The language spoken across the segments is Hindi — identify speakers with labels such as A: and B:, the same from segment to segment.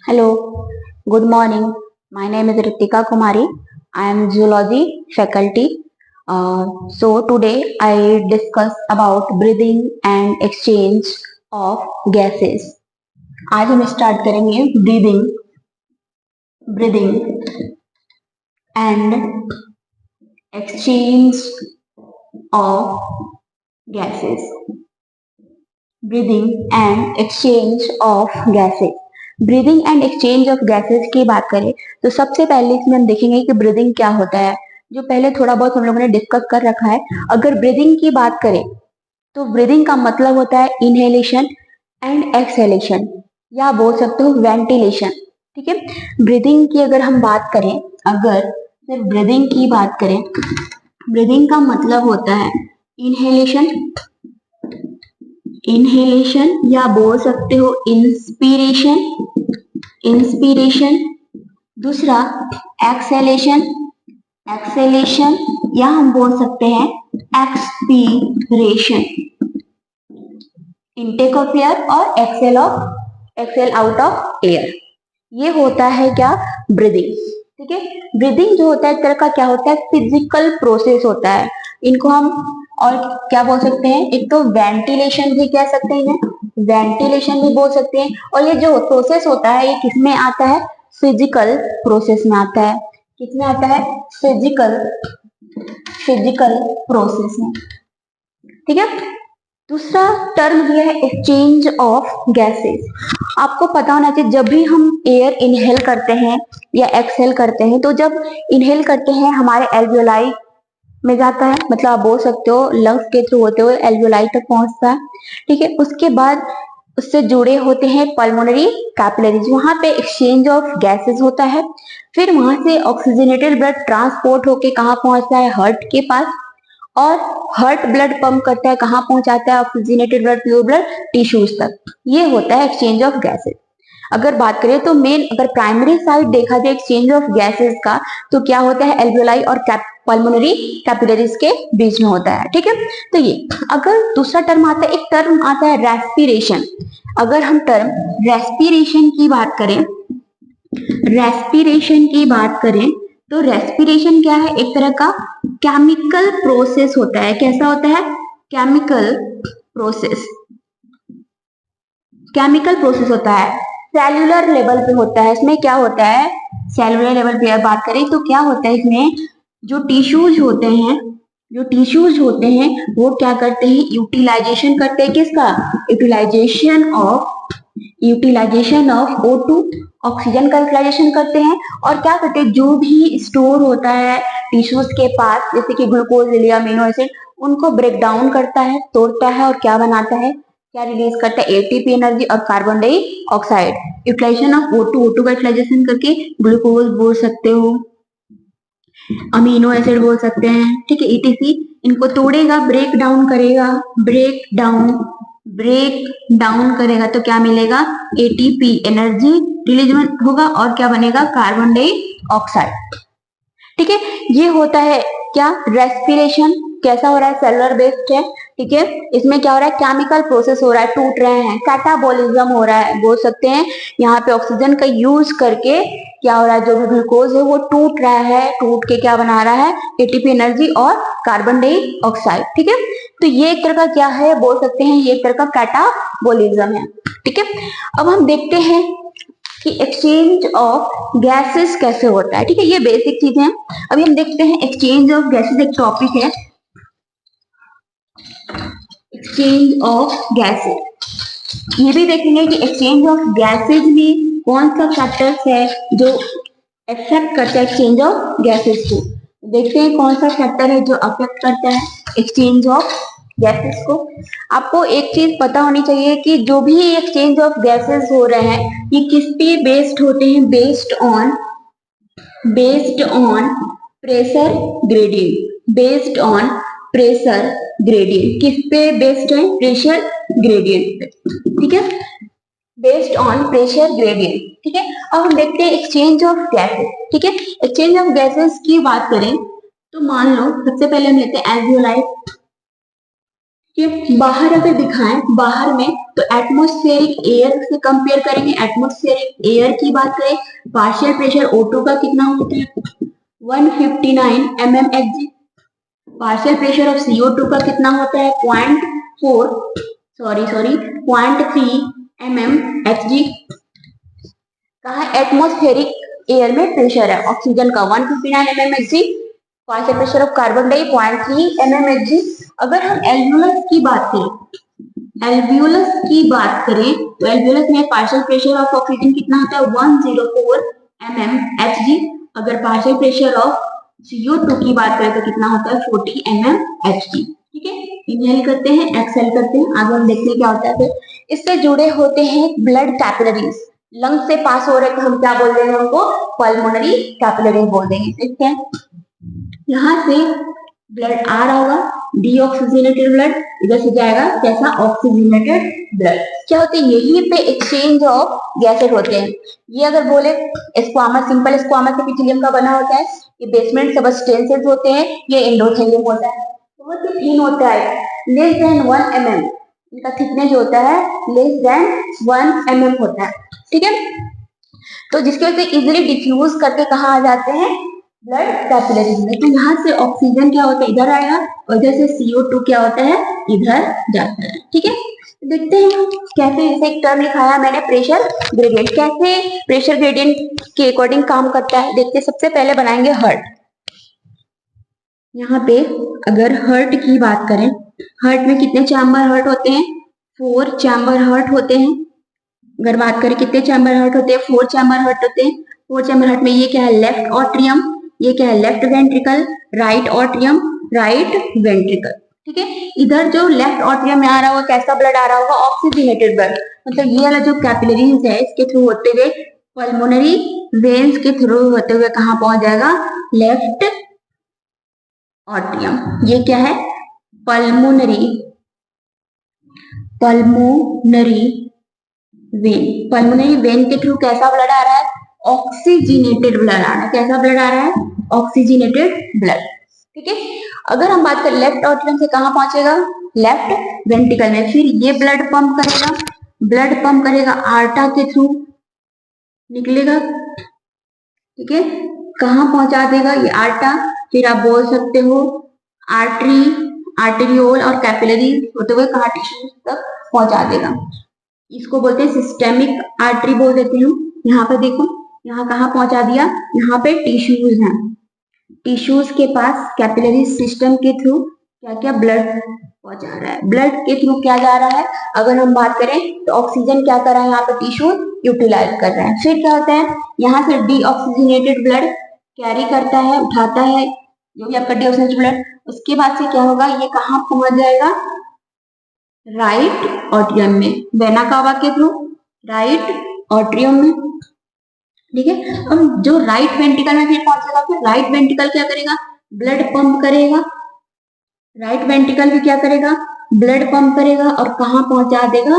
A: Hello, good morning. My name is Ritika Kumari. I am zoology faculty. So today I discuss about breathing and exchange of gases. आज हम स्टार्ट करेंगे breathing and exchange of gases. Breathing and exchange of gases. Breathing and exchange of gases की बात करें तो सबसे पहले इसमें हम देखेंगे कि ब्रीदिंग क्या होता है, जो पहले थोड़ा बहुत हम लोगों ने डिस्कस कर रखा है। अगर ब्रीदिंग की बात करें तो ब्रीदिंग का मतलब होता है इनहेलेशन एंड एक्सहेलेशन, या बोल सकते हो वेंटिलेशन। ठीक है, ब्रीदिंग की अगर हम बात करें, अगर सिर्फ ब्रीदिंग की बात करें, ब्रीदिंग का मतलब होता है इनहेलेशन या बोल सकते हो इंस्पिरेशन। दूसरा एक्सेलेशन या हम बोल सकते हैं एक्सपीरेशन, इनटेक ऑफ एयर और एक्सेल आउट ऑफ एयर। ये होता है क्या, ब्रीदिंग। ठीक है, ब्रीदिंग जो होता है एक तरह का क्या होता है, फिजिकल प्रोसेस होता है। इनको हम और क्या बोल सकते हैं, एक तो वेंटिलेशन भी कह सकते हैं, वेंटिलेशन भी बोल सकते हैं। और ये जो प्रोसेस होता है ये किसमें आता है, फिजिकल प्रोसेस में आता है। किसमें आता है, फिजिकल प्रोसेस में। ठीक है, दूसरा टर्म ये है एक्सचेंज ऑफ गैसेस। आपको पता होना चाहिए जब भी हम एयर इनहेल करते हैं या एक्सहेल करते हैं, तो जब इनहेल करते हैं हमारे एल्वियोलाई में जाता है, मतलब आप बोल सकते हो लंग्स के थ्रू होते हुए एल्वियोलाई तक पहुंचता है। ठीक है, उसके बाद उससे जुड़े होते हैं पल्मोनरी कैपिलरीज, वहां पे एक्सचेंज ऑफ गैसेस होता है। फिर वहां से ऑक्सीजनेटेड ब्लड ट्रांसपोर्ट होके कहाँ पहुंचता है, हार्ट के पास, और हार्ट ब्लड पंप करता है, कहाँ पहुंचाता है oxygenated blood, pure blood tissues तक। ये होता है एक्सचेंज ऑफ गैसेस। अगर बात करें तो मेन अगर प्राइमरी साइड देखा जाए एक्सचेंज ऑफ गैसेस का, तो क्या होता है, एल्वियोलाई और पल्मोनरी कैपिलरीज के बीच में होता है। ठीक है, तो ये अगर दूसरा टर्म आता है, एक टर्म आता है रेस्पिरेशन। अगर हम टर्म रेस्पिरेशन की बात करें तो रेस्पिरेशन क्या है, एक तरह का केमिकल प्रोसेस होता है। कैसा होता है, केमिकल प्रोसेस होता है, सेल्यूलर लेवल पे होता है। इसमें क्या होता है, सेल्यूलर लेवल पे बात करें तो क्या होता है, इसमें जो टिश्यूज होते हैं वो क्या करते हैं, यूटिलाइजेशन करते हैं। किसका, यूटिलाइजेशन ऑफ O2, ऑक्सीजन का यूटिलाइजेशन करते हैं। और क्या करते हैं, जो भी स्टोर होता है टिश्यूज के पास, जैसे कि ग्लूकोज ले लिया, अमीनो एसिड, उनको ब्रेक डाउन करता है, तोड़ता है, और क्या बनाता है, क्या रिलीज करता है, एटीपी एनर्जी और carbon dioxide. Utilisation of O2 का यूटिलाइजेशन करके ग्लूकोज बोल सकते हो, अमीनो एसिड बोल सकते हैं। ठीक है, ईटीसी इनको तोड़ेगा, ब्रेक डाउन करेगा तो क्या मिलेगा, एटीपी एनर्जी रिलीज होगा, और क्या बनेगा, कार्बन डाइऑक्साइड। ठीक है, ये होता है क्या, रेस्पिरेशन। कैसा हो रहा है, सेलुलर बेस्ड है। ठीक है, इसमें क्या हो रहा है, केमिकल प्रोसेस हो रहा है, टूट रहे हैं, कैटाबॉलिज्म हो रहा है बोल सकते हैं। यहाँ पे ऑक्सीजन का यूज करके क्या हो रहा है, जो भी ग्लूकोज है वो टूट रहा है, टूट के क्या बना रहा है, एटीपी एनर्जी और कार्बन डाइऑक्साइड। ठीक है, तो ये एक तरह का क्या है, बोल सकते हैं ये एक तरह का कैटाबॉलिज्म है। ठीक है, अब हम देखते हैं कि एक्सचेंज ऑफ गैसेस कैसे होता है। ठीक है, ये बेसिक चीजें हैं। अभी हम देखते हैं एक्सचेंज ऑफ गैसेस, एक टॉपिक है एक्सचेंज ऑफ गैसेस। ये भी देखेंगे कि एक्सचेंज ऑफ गैसेस में कौन सा फैक्टर्स है जो अफेक्ट करता है एक्सचेंज ऑफ गैसेस को। देखते हैं कौन सा फैक्टर है जो अफेक्ट करता है एक्सचेंज ऑफ गैसेस को। आपको एक चीज पता होनी चाहिए कि जो भी एक्सचेंज ऑफ गैसेस हो रहे हैं ये किस पे बेस्ड होते हैं, बेस्ड ऑन प्रेशर ग्रेडियंट। किस पे बेस्ड है, प्रेशर ग्रेडियंट पे। ठीक है, बेस्ड ऑन प्रेशर ग्रेडियंट। ठीक है, अब हम देखते हैं एक्सचेंज ऑफ गैसेस। ठीक है, एक्सचेंज ऑफ गैसेस की बात करें तो मान लो सबसे पहले हम लेते हैं एल्वियोलाई। कि बाहर अगर दिखाएं, बाहर में तो एटमॉस्फेरिक एयर से कंपेयर करेंगे। एटमॉस्फेरिक एयर की बात करें, पार्शियल प्रेशर O2 का कितना होता है 159 mmHg। Partial pressure of CO2 का कितना होता है 0.3 mmHg। कहा एटमॉस्फेरिक एयर में प्रेशर है ऑक्सीजन का 159 mmHg, partial pressure of carbon di 0.3 mmHg। अगर हम एल्वियोलस की बात करें, तो एल्वियोलस में पार्शियल प्रेशर ऑफ ऑक्सीजन कितना होता है 104 mmHg। अगर पार्शियल प्रेशर ऑफ CO2 की बात करें तो कितना होता है 40 mmHg। ठीक है, इनहेल करते हैं, एक्सहेल करते हैं, आगे हम देखते हैं क्या होता है। फिर इससे जुड़े होते हैं ब्लड कैपिलरीज, लंग से पास हो रहे तो हम क्या बोल देंगे उनको पल्मोनरी कैपिलरीज बोल देंगे। ठीक है, यहाँ से ब्लड आ रहा होगा डीऑक्सीजनेटेड ब्लड, इधर से जाएगा कैसा ऑक्सीजनेटेड ब्लड। क्या होते हैं यहीं पे एक्सचेंज ऑफ गैसेज होते हैं। ये अगर बोले स्क्वामस, सिंपल स्क्वामस एपिथेलियम का बना होता है, ये बेसमेंट सबस्टेंसेस होते हैं, ये एंडोथेलियम होता है, बहुत ही थिन होता है, लेस देन 1 mm, इनका थिकनेस होता है लेस देन 1 mm होता है। ठीक है, तो जिसकी वजह से इजिली डिफ्यूज करके कहाँ आ जाते हैं ब्लड कैपिलरीज में। तो यहाँ से ऑक्सीजन क्या होता है इधर आएगा, और इधर से CO2 क्या होता है इधर जाता है। ठीक है, देखते हैं कैसे इसे एक टर्म लिखाया मैंने प्रेशर ग्रेडियंट, कैसे प्रेशर ग्रेडियंट के अकॉर्डिंग काम करता है देखते हैं। सबसे पहले बनाएंगे हर्ट। यहाँ पे अगर हर्ट की बात करें, हर्ट में कितने चैम्बर हर्ट होते हैं 4 चैम्बर हर्ट होते हैं। अगर बात करें कितने चैम्बर हर्ट होते हैं 4 चैम्बर हर्ट होते हैं। 4 चैम्बर हर्ट में ये क्या है लेफ्ट ऑट्रियम, ये क्या है left ventricle, right atrium, right ventricle. ठीक है, इधर जो लेफ्ट ऑट्रियम में आ रहा होगा कैसा ब्लड आ रहा होगा ऑक्सीजनेटेड ब्लड, मतलब ये वाला जो कैपिलरीज है इसके थ्रू होते हुए पल्मोनरी वेन्स के थ्रू होते हुए कहाँ पहुंच जाएगा लेफ्ट ऑट्रियम। ये क्या है पल्मोनरी वेन, पल्मोनरी वेन के थ्रू कैसा ब्लड आ रहा है ऑक्सीजनेटेड ब्लड आ रहा है। कैसा ब्लड आ रहा है ऑक्सीजनेटेड ब्लड। ठीक है, अगर हम बात करें लेफ्ट ऑट्रियम से कहां पहुंचेगा लेफ्ट वेंट्रिकल में, फिर ये ब्लड पंप करेगा आर्टा के थ्रू निकलेगा। ठीक है, कहां पहुंचा देगा ये आर्टा, फिर आप बोल सकते हो आर्टरी, आर्टेरियोल और कैपिलरी होते हुए कहां टिश्यूज तक पहुंचा देगा। इसको बोलते हैं सिस्टेमिक आर्टरी बोल देते हैं। यहाँ पे देखो यहाँ कहाँ पहुंचा दिया, यहाँ पे टिश्यूज हैं, टिश्यूज के पास कैपिलरी सिस्टम के थ्रू क्या क्या ब्लड पहुंचा रहा है, ब्लड के थ्रू क्या जा रहा है। अगर हम बात करें तो ऑक्सीजन क्या कर रहा है यहाँ पे टिश्यू यूटिलाइज कर रहा है। फिर क्या होता है यहाँ से डीऑक्सीजनेटेड ब्लड कैरी करता है, उठाता है जो भी आपका डीऑक्सीजनेटेड ब्लड, उसके बाद से क्या होगा ये कहाँ पहुंच जाएगा राइट ऑट्रियम में, वेना कावा के थ्रू राइट ऑट्रियम में। ठीक है, अब जो राइट वेंट्रिकल में फिर पहुंचेगा, फिर राइट वेंट्रिकल क्या करेगा ब्लड पंप करेगा, राइट वेंट्रिकल भी क्या करेगा ब्लड पंप करेगा और कहां पहुंचा देगा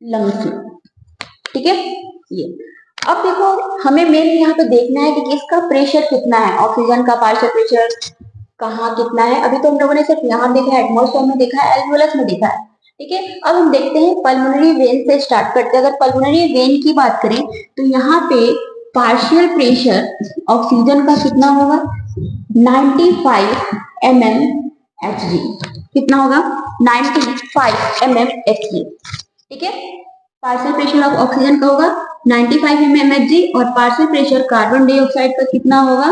A: लंग्स में। ठीक है, ये अब देखो हमें मेन यहाँ पे देखना है कि इसका प्रेशर कितना है, ऑक्सीजन का पार्शियल प्रेशर कहाँ कितना है। अभी तो हम लोगों ने सिर्फ यहाँ देखा है, एटमॉस्फेयर में देखा है, एल्वियोलस में देखा है। ठीक है, अब हम देखते हैं पल्मोनरी वेन से स्टार्ट करते हैं। अगर पल्मोनरी वेन की बात करें तो यहाँ पे पार्शियल प्रेशर ऑक्सीजन का कितना होगा 95 mmHg, कितना होगा 95 mmHg। ठीक है, पार्शियल प्रेशर ऑफ ऑक्सीजन का होगा 95 mmHg और पार्शियल प्रेशर कार्बन डाइऑक्साइड का कितना होगा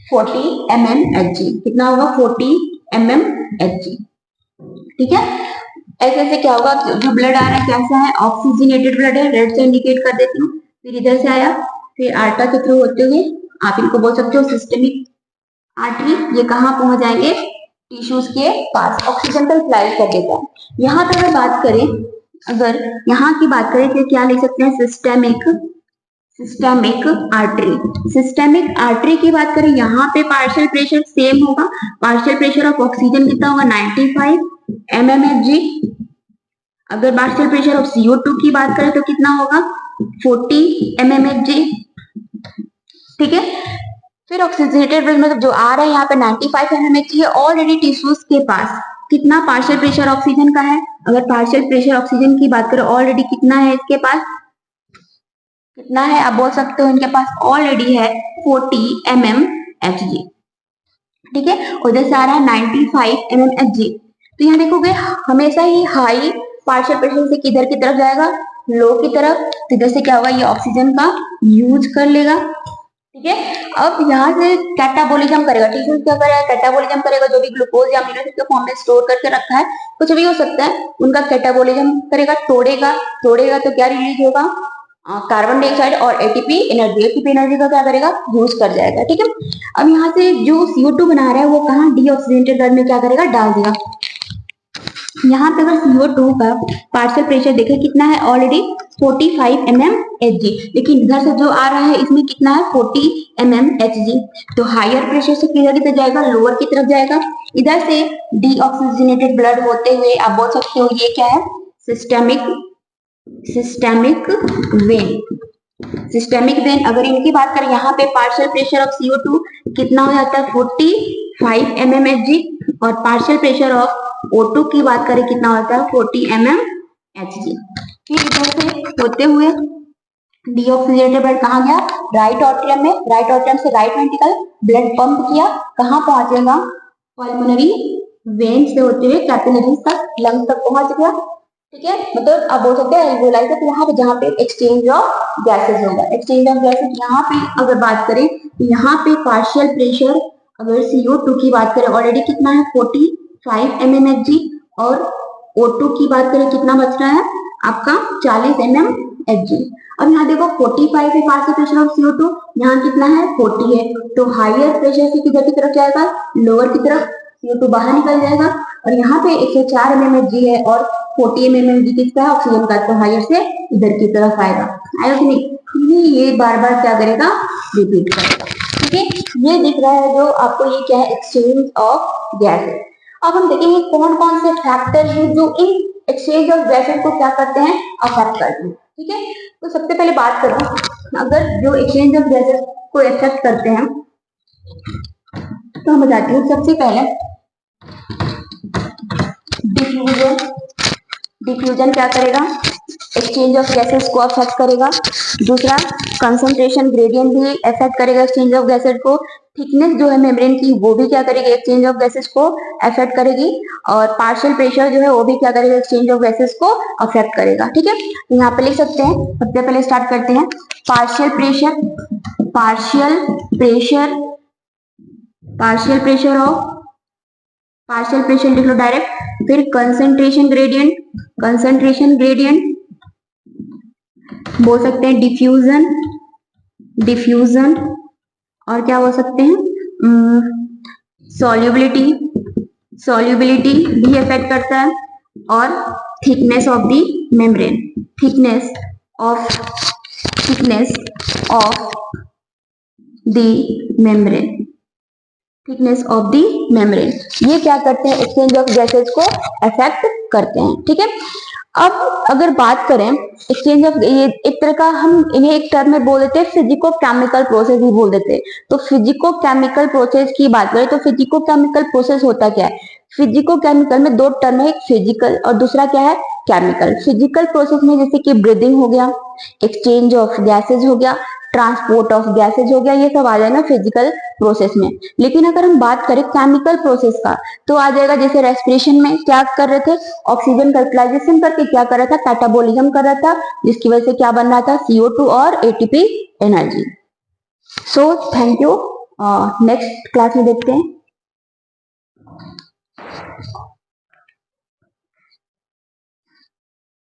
A: 40 mmHg, कितना होगा 40 mmHg। ठीक है, ऐसे ऐसे क्या होगा जो ब्लड आ रहा है कैसा है ऑक्सीजनेटेड ब्लड है, रेड से इंडिकेट कर देती हूँ। फिर इधर से आया, फिर आर्टा के थ्रू होते हुए आप इनको बोल सकते हो सिस्टेमिक आर्टरी, ये कहाँ पहुंच जाएंगे टिश्यूज के पास, ऑक्सीजन का सप्लाई कर देता है। यहाँ पे अगर बात करें, अगर यहाँ की बात करें तो क्या लिख सकते हैं सिस्टेमिक आर्टरी। सिस्टेमिक आर्टरी की बात करें यहाँ पे पार्शियल प्रेशर सेम होगा, पार्शियल प्रेशर ऑफ ऑक्सीजन कितना होगा 95 mmHg। अगर पार्शियल प्रेशर ऑफ CO2 की बात करें तो कितना होगा 40 mmHg। ठीक है, फिर ऑक्सीजनेटेड ब्लड मतलब जो आ रहा है यहाँ पे 95 mmHg है ऑलरेडी टिश्यूज के पास, कितना पार्शियल प्रेशर ऑक्सीजन का है? अगर पार्शियल प्रेशर ऑक्सीजन की बात करें ऑलरेडी कितना है इसके पास, कितना है आप बोल सकते हो, इनके पास ऑलरेडी है 40 mmHg। ठीक है, उधर से आ रहा है 95 mmHg। तो यहाँ देखोगे हमेशा ही हाई पार्शियल प्रेशर से किधर की तरफ जाएगा, लो की तरफ। तो इधर से क्या होगा, ये ऑक्सीजन का यूज कर लेगा। ठीक है, अब यहाँ से कैटाबोलिज्म करेगा। टिश्यू क्या करेगा, कैटाबोलिज्म करेगा। जो भी ग्लूकोज या अमीनो एसिड के फॉर्म में स्टोर करके रखा है, कुछ भी हो सकता है, उनका कैटाबोलिज्म करेगा, तोड़ेगा। तोड़ेगा तो क्या रिलीज होगा, कार्बन डाइऑक्साइड और एटीपी एनर्जी। एटीपी एनर्जी का क्या करेगा, यूज कर जाएगा। ठीक है, अब यहाँ से जो CO2 बना रहा है वो कहाँ, डीऑक्सीजनेटेड ब्लड में क्या करेगा, डाल देगा। यहाँ पे अगर CO2 का पार्शियल प्रेशर देखें कितना है, ऑलरेडी 45 mmHg, लेकिन इधर से जो आ रहा है इसमें कितना है, 40 mmHg। तो हायर प्रेशर से किधर की तरफ जाएगा, लोअर की तरफ जाएगा। इधर से डीऑक्सीजनेटेड ब्लड होते हुए आप बोल सकते हो ये क्या है, सिस्टेमिक वेन। सिस्टेमिक वेन अगर इनकी बात करें, यहाँ पे पार्शियल प्रेशर ऑफ CO2 कितना हो जाता है, 45 mmHg, और पार्शियल प्रेशर ऑफ O2 की बात करें कितना होता है, 40 mmHg। फिर इधर से होते हुए डीऑक्सीजनेटेड ब्लड कहाँ गया, राइट ऑट्रियम में। राइट ऑट्रियम से राइट वेंट्रिकल ब्लड पंप किया, कहाँ पहुंचेगा, पल्मोनरी वेन से होते हुए कैपिलरीज तक, लंग तक पहुंच गया। ठीक है, मतलब आप बोल सकते हैं एल्वेओलाई तक, यहाँ पे जहाँ पे एक्सचेंज ऑफ गैसेज होगा। एक्सचेंज ऑफ गैसेज यहाँ पे अगर बात करें तो यहाँ पे पार्शियल प्रेशर अगर CO2 की बात करें ऑलरेडी कितना है, 45 mmHg, और O2 की बात करें कितना बच रहा है आपका, 40 mmHg। अब यहाँ देखो 45 है पार्शियल प्रेशर ऑफ CO2, यहाँ कितना है, 40 है। तो हायर प्रेशर से किधर की तरफ जाएगा, लोअर की तरफ, CO2 बाहर निकल जाएगा। और यहाँ पे 104 mmHg है और 40 mmHg किसका है, ऑक्सीजन का। तो हायर से इधर की तरफ आएगा, आएगा कि नहीं, ये बार बार क्या करेगा, रिपीट करेगा। ठीक है, ये दिख रहा है जो आपको, ये क्या है, एक्सचेंज ऑफ गैसेस। अब हम देखेंगे कौन कौन से फैक्टर हैं जो इन एक्सचेंज ऑफ गैसेस को क्या करते हैं, अफेक्ट करते हैं। ठीक है, तो सबसे पहले बात करो, अगर जो एक्सचेंज ऑफ गैसेस को इफेक्ट करते हैं तो हम बताते हैं। सबसे पहले डिफ्यूजन। डिफ्यूजन क्या करेगा, एक्सचेंज ऑफ गैसेस को अफेक्ट करेगा। दूसरा कंसंट्रेशन ग्रेडियंट भी अफेक्ट करेगा एक्सचेंज ऑफ गैसेस को। थिकनेस जो है मेम्ब्रेन की वो भी क्या करेगी, एक्सचेंज ऑफ गैसेस को अफेक्ट करेगी। और पार्शियल प्रेशर जो है वो भी क्या करेगा, एक्सचेंज ऑफ गैसेस को अफेक्ट करेगा। ठीक है, तो यहाँ पे लिख सकते हैं, सबसे पहले स्टार्ट करते हैं, partial pressure, partial pressure, partial pressure of, partial pressure लिख लो डायरेक्ट। फिर कंसंट्रेशन ग्रेडियंट, कंसंट्रेशन ग्रेडियंट बोल सकते हैं, डिफ्यूजन, डिफ्यूजन, और क्या बोल सकते हैं, सॉल्युबिलिटी, सॉल्युबिलिटी भी इफेक्ट करता है। और thickness of the membrane, thickness of, thickness of the membrane, thickness of the membrane, ये क्या करते हैं, एक्सचेंज ऑफ गैसेस को अफेक्ट करते हैं। ठीक है, अब अगर बात करें एक्सचेंज ऑफ, ये एक तरह का हम इन्हें एक टर्म में बोल देते हैं, फिजिको केमिकल प्रोसेस भी बोल देते हैं। तो फिजिको केमिकल प्रोसेस की बात करें तो फिजिको केमिकल प्रोसेस होता क्या है, फिजिको केमिकल में दो टर्म है, एक फिजिकल और दूसरा क्या है, केमिकल। फिजिकल प्रोसेस में जैसे कि ब्रीदिंग हो गया, एक्सचेंज ऑफ गैसेज हो गया, ट्रांसपोर्ट ऑफ गैसेज हो गया, ये सब आ जाएगा फिजिकल प्रोसेस में। लेकिन अगर हम बात करें केमिकल प्रोसेस का तो आ जाएगा, जैसे रेस्पिरेशन में क्या कर रहे थे, ऑक्सीजन का यूटिलाइजेशन करके क्या कर रहा था, कैटाबोलिज्म कर रहा था, जिसकी वजह से क्या बन रहा था, CO2 और ATP energy. So thank you, next class में देखते हैं।